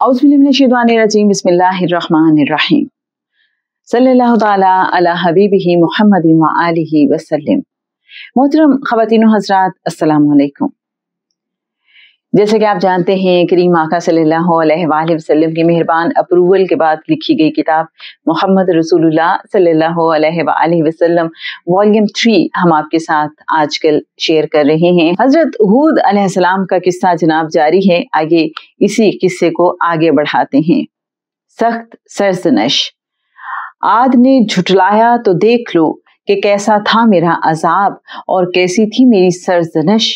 औज़ुबिल्लाहिमिनश्शैतानिर्रजीम बिस्मिल्लाहिर्रहमानिर्रहीम सल्लल्लाहु तआला अला हबीबिही मुहम्मदिन व आलिहि वसल्लम। मोहतरम ख़वातीन व हज़रात, अस्सलामु अलैकुम। जैसे कि आप जानते हैं, करीम आका सल्लल्लाहु अलैहि वसल्लम की मेहरबान अप्रूवल के बाद लिखी गई किताब मोहम्मद रसूलुल्लाह सल्लल्लाहु अलैहि वसल्लम वॉल्यूम 3 हम आपके साथ आजकल शेयर कर रहे हैं। हजरत हूद अलैहिस्सलाम का किस्सा जनाब जारी है। आगे इसी किस्से को आगे बढ़ाते हैं। सख्त सरजनश। आद ने झुठलाया तो देख लो कि कैसा था मेरा अजाब और कैसी थी मेरी सरजनश।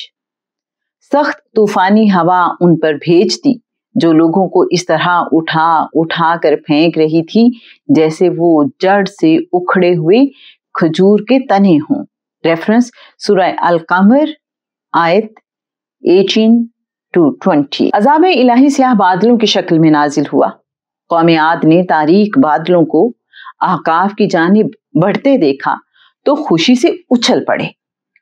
सख्त तूफानी हवा उन पर भेज दी जो लोगों को इस तरह उठा उठा कर फेंक रही थी जैसे वो जड़ से उखड़े हुए खजूर के तने हों। रेफरेंस सूरह अल-कमर आयत 18-20। अज़ाब इलाही स्याह बादलों की शक्ल में नाजिल हुआ। कौम आद ने तारीक बादलों को आकाफ की जानिब बढ़ते देखा तो खुशी से उछल पड़े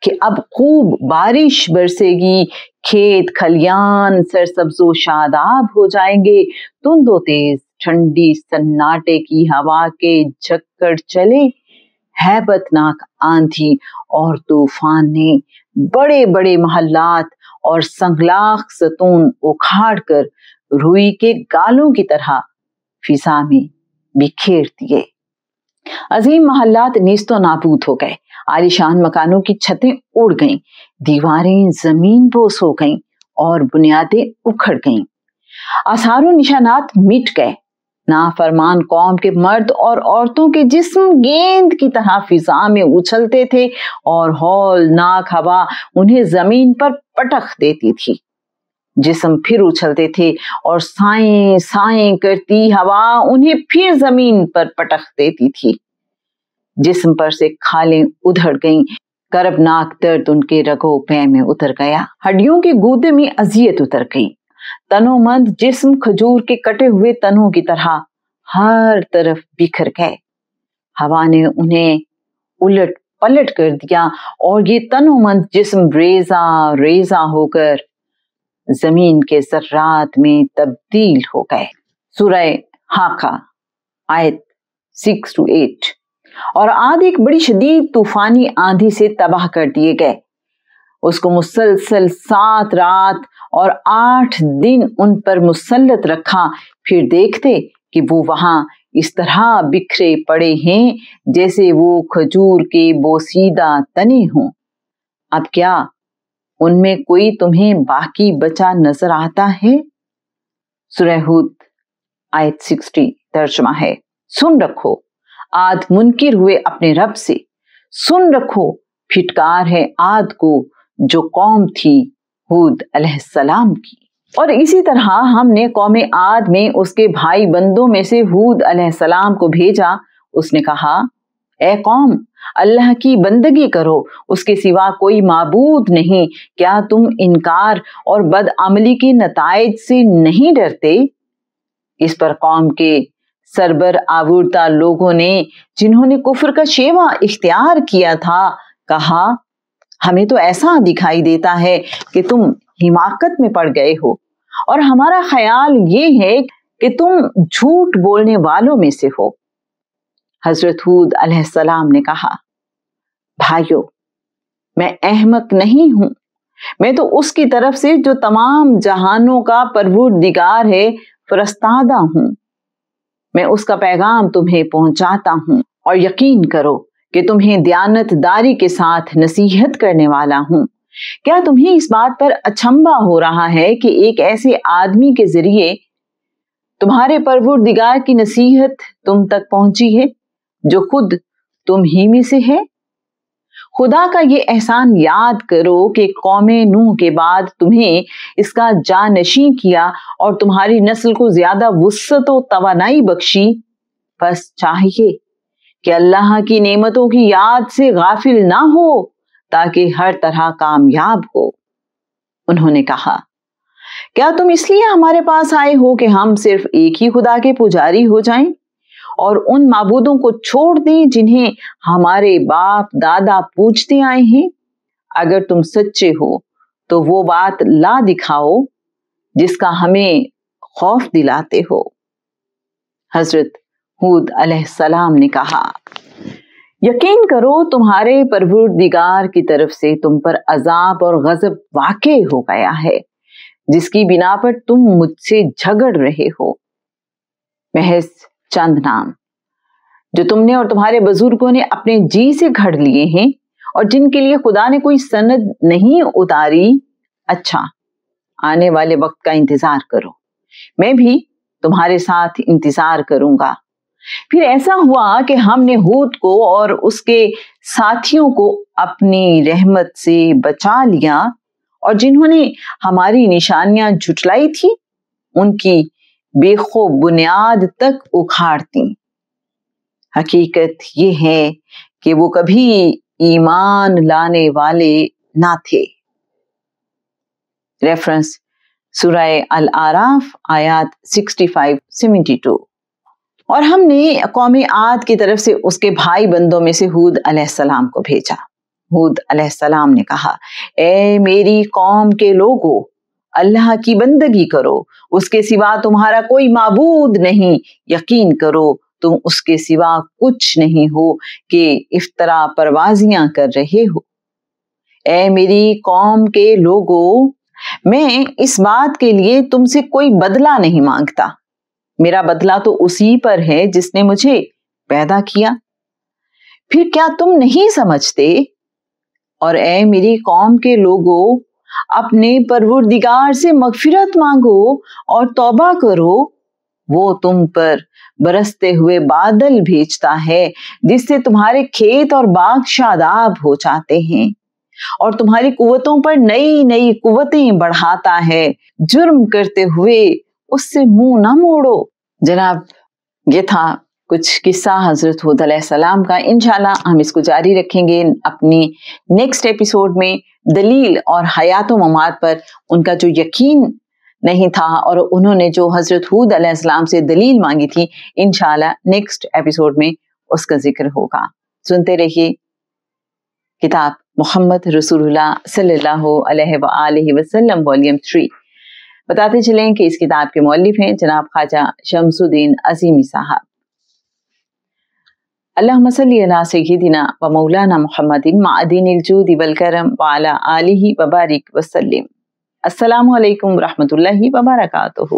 कि अब खूब बारिश बरसेगी, खेत खलियान सरसब्जो शादाब हो जाएंगे। धुंधो तेज ठंडी सन्नाटे की हवा के झक्कड़ चले। हैबतनाक आंधी और तूफान ने बड़े बड़े महल्लात और संगलाख सतून उखाड़ कर रुई के गालों की तरह फिजा में बिखेर दिए। अजीम महल्लात नीस्तो नाबूद हो गए। आलीशान मकानों की छतें उड़ गईं, दीवारें जमीन बोस हो गईं और बुनियादें उखड़ गईं। आसारों निशानात मिट गए। नाफरमान कौम के मर्द और औरतों के जिस्म गेंद की तरह फिजा में उछलते थे और हौलनाक हवा उन्हें जमीन पर पटक देती थी। जिस्म फिर उछलते थे और साएं साएं करती हवा उन्हें फिर जमीन पर पटक देती थी। जिस्म पर से खालें उधड़ गईं। करबनाक दर्द उनके रगो पे में उतर गया। हड्डियों के गूदे में अजियत उतर गई। तनोमंद जिस्म खजूर के कटे हुए तनों की तरह हर तरफ बिखर गए। हवा ने उन्हें उलट पलट कर दिया और ये तनोमंद जिस्म रेजा रेजा होकर जमीन के जर्रात में तब्दील हो गए। सूरह हाका आयत 6-8। और आद एक बड़ी शदीद तूफानी आंधी से तबाह कर दिए गए। उसको मुसलसल 7 रात और 8 दिन उन पर मुसल्लत रखा। फिर देखते कि वो वहां इस तरह बिखरे पड़े हैं जैसे वो खजूर के बोसीदा तने हों। अब क्या उनमें कोई तुम्हें बाकी बचा नजर आता है? सूरह हूद आयत 60 तर्जुमा है। सुन रखो, आद मुनकिर हुए अपने रब से। सुन रखो, फिटकार है आद को जो कौम थी हूद अलैहिस्सलाम की। और इसी तरह हमने कौम आद में उसके भाई बंदों में से हूद अलैहिस्सलाम को भेजा। उसने कहा, ए कौम, अल्लाह की बंदगी करो, उसके सिवा कोई माबूद नहीं। क्या तुम इनकार और बदअमली के नताइज से नहीं डरते? इस पर कौम के सरबर आवुर्दा लोगों ने, जिन्होंने कुफ्र का शेवा इख्तियार किया था, कहा, हमें तो ऐसा दिखाई देता है कि तुम हिमाकत में पड़ गए हो और हमारा ख्याल ये है कि तुम झूठ बोलने वालों में से हो। हजरत हूद अलैहिस्सलाम ने कहा, भाइयों, मैं अहमक नहीं हूं। मैं तो उसकी तरफ से जो तमाम जहानों का परवरदिगार है फरस्तादा हूं। मैं उसका पैगाम तुम्हें पहुंचाता हूं और यकीन करो कि तुम्हें दयानतदारी के साथ नसीहत करने वाला हूं। क्या तुम्हें इस बात पर अचंभा हो रहा है कि एक ऐसे आदमी के जरिए तुम्हारे परवरदिगार की नसीहत तुम तक पहुंची है जो खुद तुम ही में से है? खुदा का ये एहसान याद करो कि कौमे नूह के बाद तुम्हें इसका जानशी किया और तुम्हारी नस्ल को ज्यादा वुस्सत और तवानाई बख्शी। बस चाहिए कि अल्लाह की नेमतों की याद से गाफिल ना हो ताकि हर तरह कामयाब हो। उन्होंने कहा, क्या तुम इसलिए हमारे पास आए हो कि हम सिर्फ एक ही खुदा के पुजारी हो जाएं और उन माबूदों को छोड़ दें जिन्हें हमारे बाप दादा पूजते आए हैं? अगर तुम सच्चे हो तो वो बात ला दिखाओ जिसका हमें खौफ दिलाते हो। हजरत हूद अलैहिस्सलाम ने कहा, यकीन करो तुम्हारे परवरदिगार की तरफ से तुम पर अजाब और गजब वाक़े हो गया है, जिसकी बिना पर तुम मुझसे झगड़ रहे हो। महज चंद नाम जो तुमने और तुम्हारे बुजुर्गों ने अपने जी से घड़ लिए हैं और जिनके लिए खुदा ने कोई सनद नहीं उतारी। अच्छा, आने वाले वक्त का इंतजार करो, मैं भी तुम्हारे साथ इंतजार करूंगा। फिर ऐसा हुआ कि हमने हूद को और उसके साथियों को अपनी रहमत से बचा लिया, और जिन्होंने हमारी निशानियां झुटलाई थी उनकी बेखो बुनियाद तक उखाड़ दी। हकीकत ये है कि वो कभी ईमान लाने वाले ना थे। रेफरेंस सूरह अल आराफ आयत 65-72। और हमने कौम आद की तरफ से उसके भाई बंदों में से हूद अलैहिस्सलाम को भेजा। हूद अलैहिस्सलाम ने कहा, ए मेरी कौम के लोगों, अल्लाह की बंदगी करो, उसके सिवा तुम्हारा कोई माबूद नहीं। यकीन करो तुम उसके सिवा कुछ नहीं हो कि इफ्तरा परवाजियां कर रहे हो। ए मेरी कौम के लोगों, मैं इस बात के लिए तुमसे कोई बदला नहीं मांगता। मेरा बदला तो उसी पर है जिसने मुझे पैदा किया। फिर क्या तुम नहीं समझते? और ए मेरी कौम के लोगों, अपने परवरदिगार से मगफिरत मांगो और तौबा करो। वो तुम पर बरसते हुए बादल भेजता है, जिससे तुम्हारे खेत और बाग शादाब हो जाते हैं, और तुम्हारी कुव्वतों पर नई नई कुव्वतें बढ़ाता है। जुर्म करते हुए उससे मुंह ना मोड़ो। जनाब, ये था कुछ किस्सा हजरत हूद अलैहिस्सलाम का। इंशाल्लाह हम इसको जारी रखेंगे अपनी नेक्स्ट एपिसोड में। दलील और हयात व ममात पर उनका जो यकीन नहीं था और उन्होंने जो हजरत हूद अलैहिस्सलाम से दलील मांगी थी, इंशाल्लाह नेक्स्ट एपिसोड में उसका जिक्र होगा। सुनते रहिए किताब मोहम्मद रसूलुल्लाह सल्लल्लाहु अलैहि वसल्लम वॉल्यूम 3। बताते चलें कि इस किताब के मौलिफ हैं जनाब ख्वाजा शमसुद्दीन अज़ीमी साहब। अल्लाहुम्मा सल्ली अला सय्यिदिना व मौलाना मुहम्मदिन माअदीनिल जूदि वल करम व अला आलिहि व बारिक वसल्लिम। अस्सलामु अलैकुम व रहमतुल्लाहि व बरकातुहू।